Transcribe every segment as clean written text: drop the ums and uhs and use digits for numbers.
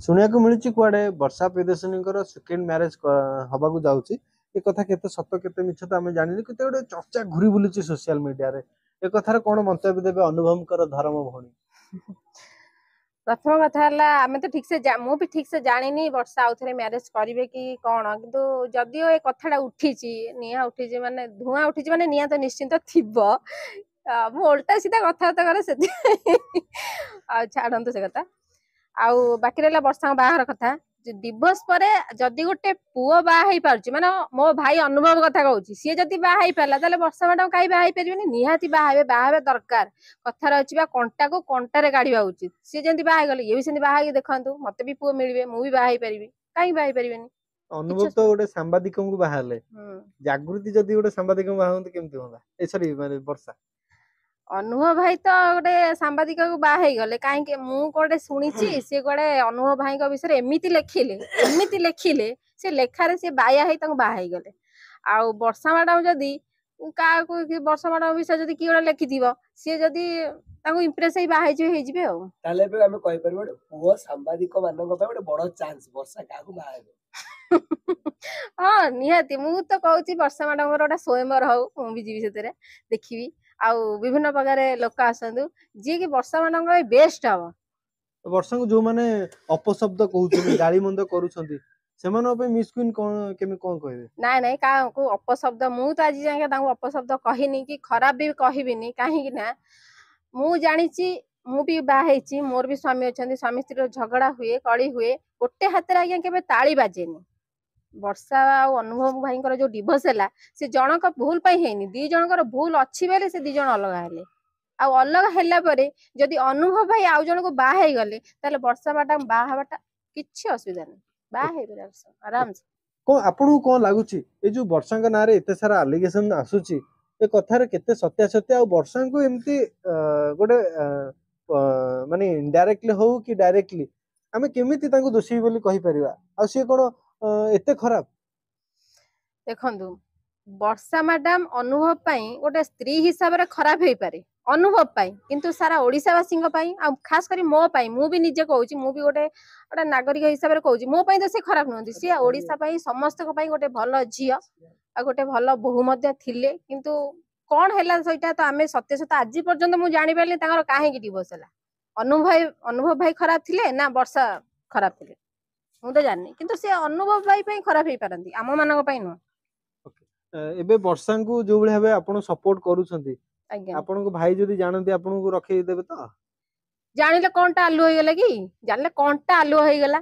शुणा मिलूँ कुआडे वर्षा Priyadarshini second marriage हवा जाऊँगी ए कथा केते सत्य केते मिछ तो आम जानी केते गोटे चर्चा घूरी बुलूँ सोशल मीडिया रे ए कथार कौन मंतव्य देवे अनुभव कर धर्म भौणी प्रथम कथा आम तो ठीक से मु भी ठीक से जानी वर्षा आउ थे मैरेज करेंगे कि कौन किंतु जदियो ए कथाटा उठी निआ उठी माने धुआं उठी माने निआ तो निश्चिंत थिबो मु उल्टा सीधा कथबार्ता करे से छाड़ू से कथा आउ बाकी रहा वर्षा बाहर कथा डिवोर्स पर जदि गोटे पुओ बाहा पार्टी माने मो भाई अनुभव कथा कहूँ सी जदि बाहा पारा ताले वर्षा मैडम कहीं बाहा पारे निहाती बाहा दरकार कथार अच्छी कंटा को कंटार काढ़ा उचित सी जमी बाहर ये भी सेमती बाहा देखु मत भी पुओ मिले मुझे बाहा पारि कहीं बाहा पारे अनुभव तो गोटे सांबादिक को बाहर जागृति जदि गोटे सांबादिक बाहर केमती होता ए सॉरी माने वर्षा अनुभव भाई तो गोटे सांबादिक को बाहा गले कहीं मुझे शुणी सी गोटे अनुभव भाई विषय एमती लेखिले से लेखार सी बाया बाहा गले आउ वर्षा मैडम जदि क्या वर्षा मैडम विषय जदि किए गोटे लेखि सी जदि इम्प्रेस बाहे हाँ निहाती मु तो कहूँ वर्षा मैडम गोटे स्वयंवर हो मुझे जीवी से देखी आउ विभिन्न प्रकार लोक आसतु जी कि वर्षा मैडम बेस्ट हम वर्षा को जो माने अपशब्द कहउछन गाली मंद करूछंती सेमानो पे मिस क्वीन कोन केमे कोन कहबे नाय नाय का को अपशब्द मु तो आज जाके तांको अपशब्द कहिनी कि खराब भी कहिबिनी काहे कि ना मु जानिची मु भी बाहेची मोर भी स्वामी अछंती स्वामी स्त्री झगड़ा हुए कली हुए गोटे हाथ रे आज्ञा केबे ताली बाजेनी वर्षा और अनुभव भाई जो डिवोर्स है से जनक भूल हेनी दी जनकर भूल अच्छी बेले से दी जन अलग हेले आउ अलग हैला परे जदि अनुभव भाई आउ जन को बाहा गले ताले वर्षा मैडम बाहाटा किछि असुविधा नहीं बाहा आराम से को आपन को लागुची ए जो वर्षा का नारे एते सारा एलिगेशन आसुची ए कथार केते सत्य आ वर्षा को एमती गोटे माने इनडायरेक्टली हो कि डायरेक्टली आमे केमिति तांको दोषी बोली कहि परिबा आ से कोन एते खराब देखंतु वर्षा मैडम अनुभव पाई गोटे स्त्री हिसाब रे खराब हेई पारे अनुभव पाई किंतु सारा ओडिसावासी पाई आ खास करी मो पाई मु भी निजे कहूची मु भी गोटे गोटे नागरिक हिसाब रे कहूची मो पाई तो से खराब नहंती से ओडिसा पाई समस्त को पाई गोटे भलो झियो आ गोटे भलो बहु मध्य थिले किंतु कोन हैला सईटा तो आमे सत्य सत्य आज पर्यंत मु जानि पारली तांगर काहे कि डिवोर्स हैला अनुभव भाई खराब थिले ना वर्षा खराब थिले मु तो जानि किंतु से अनुभव भाई पाई खराब हेई पारंती आम मानक पाई न एबे वर्षा को जो भले हबे आपण सपोर्ट करूछंती आपण को भाई जदी जानती आपण को रखै देबे तो जानिले कोनटा आलू होई गेला कि जानले कोनटा आलू होई गेला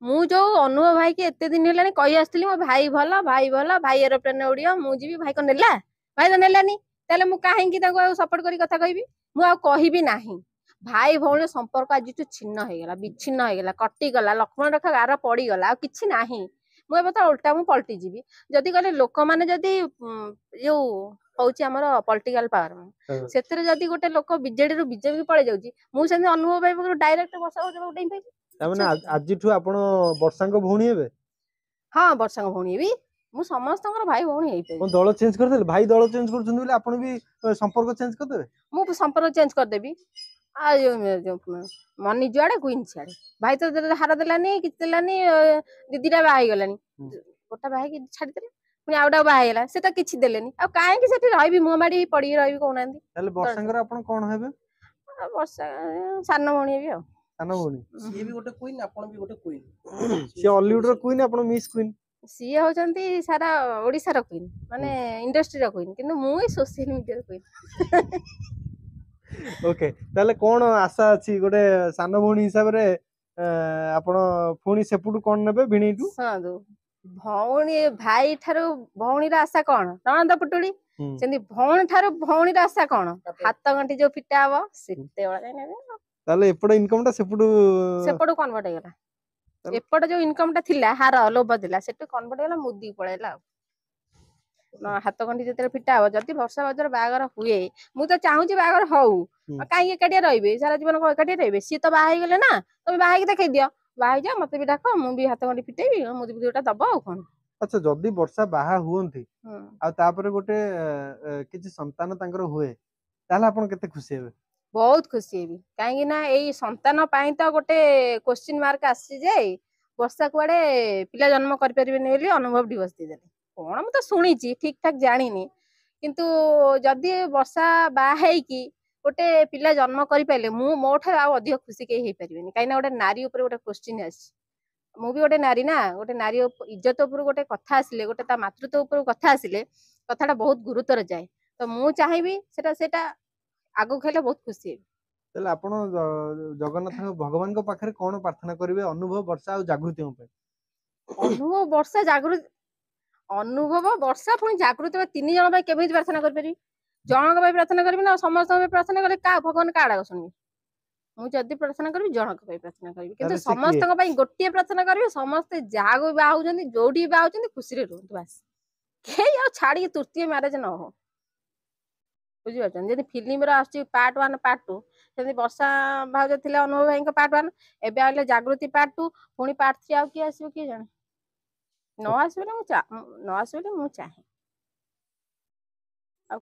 मु जो अनुभव भाई के एते दिन हेलानी कहि आस्तली मो भाई भाई एरोप्लेन उड़ियो मु जीवी भाई को नेला भाई तो नेलानी ताले मु काहे कि ताको सपोर्ट करी कथा कहबी मु आ कहबी नाही भाई भौणी संपर्क आज छिन्न हो गला विच्छिन्न हो गला कटि गला लक्ष्मण रेखा गार पड़ी गला आ किछि नाही मु एबे तो उल्टा मु पलटि जीवी जदि कहले लोक माने जदि जो होउची हमर पॉलिटिकल पावर सेतरे जदि गोटे लोक बीजेडी रु बीजेपी पळे जाउची मु सेने अनुभव भाई डायरेक्ट वर्षा हो उडै पाई तामाने आजिठु आपण वर्षांक भौणी हेबे हां वर्षांक भौणी हेबी मु समस्तकर भाई भौणी हेई पाई दल चेंज कर देले भाई दल चेंज करछन बोले आपण भी संपर्क चेंज कर देबे मु संपर्क चेंज कर देबी आ मनी जुआड़े क्वीन सियाड़े भाई तो हार देलानी कि देलानी दीदीटा बाहा गलानी गोटा बाहा छाड़ी देले पुनी आउटा बाहा से तो किछि देलेनी आ काहे कि सेठी रहबी मो माडी पड़ी रहबी कोनांदी ताले वर्षांकर आपण कोन हेबे वर्षा सान भौणी हेबी आ सान भौणी सी भी गोटे क्वीन आपण भी गोटे क्वीन सी हॉलीवुड रो क्वीन आपण मिस क्वीन सी होचंती सारा ओडिसा रो क्वीन माने इंडस्ट्री रो क्वीन किंतु मु सोशल मीडिया रो क्वीन ओके ताले कोन आशा अछि गोटे सान भौणी हिसाब रे आपण पुणी सेपुटु कोन नेबे भिणीटु सुनदु भौणी भाई ठारू भौणी रा आशा कोन ननद पुटुली सेंदी भौणी ठारू भौणी रा आशा कोन हाथ गंठी जो फिटा हबो सेते वाला नेबे ताले एपड इनकम ता सेपुटु कन्वर्ट हे गला एपड जो इनकम ता थिला हार लोभ थिला सेटु कन्वर्ट हे गला मुदी पळेला हाथ गंठी जते फिटा हो जति वर्षा बाजार बागर हुए मु तो चाहूची बागर हौ काई एकाटिया रहिबे सारा जीवन को एकाटिया रहिबे सी तो बाहा गले ना तमे बाहा के देखै दियो बाहा जा मते भी डाको मु भी हाथ गंठी फिटेबी मुदी बुदीटा दबो कोन अच्छा जदी वर्षा बाहा हुअंती आ तापरे गोटे किछि संतान तांकर हुए ताला आपण केते खुशी हेबे बहुत खुशी हेबी कहीं ना एई संतान पाई तो गोटे क्वेश्चन मार्क आसी जाए वर्षा कुआडे पिला जन्म कर परिबेनी बोली अनुभव डिवोर्स दे देले कोन मु तो सुनी ठीक ठाक जानिनी किंतु जदि वर्षा बाहा कि गोटे पिला जन्म कर पारे मु मो ठार आ अधिक खुशी कहीं हो पारे कहीं गोटे नारी उपर गोटे क्वेश्चन आसी मु भी गोटे नारी ना गोटे नारी इज्जत उपर गोटे कथा आसिले गोटे ता मातृत्व उपर कथा आसिले कथाटा बहुत गुरुतर जाए तो मु चाहिए सेटा आगु खेले बहुत खुशी हेबी ତାହେଲେ ଆପଣ ଜଗନ୍ନାଥ ଭଗବାନଙ୍କ ପାଖରେ କଣ ପ୍ରାର୍ଥନା କରିବେ ଅନୁଭବ ବର୍ଷା ଆଉ ଜାଗୃତିଙ୍କ ପାଇଁ? अनुभव वर्षा जागृत अनुभव वर्षा पुणी जागृत 3 जन केमी प्रार्थना करी जनक प्रार्थना करी ना समस्त प्रार्थना कले क्या भगवान का आड़ा शुणवी मुझे प्रार्थना करी जनक प्रार्थना करी किंतु समस्त गोटे प्रार्थना करी समस्ते जहाँ भी बाहर जो बाहर खुशी रुहतु बास कई छाड़ी तृतीय मैरेज न हो बुझीपार फिल्म पार्ट 1 पार्ट 2 से वर्षा भाज थे अनुभव भाई पार्ट 1 एवं आइले जागृति पार्ट 2 पुणी पार्ट 3 आउ किए आसो किए जाने न आसो न आसो मु चाहे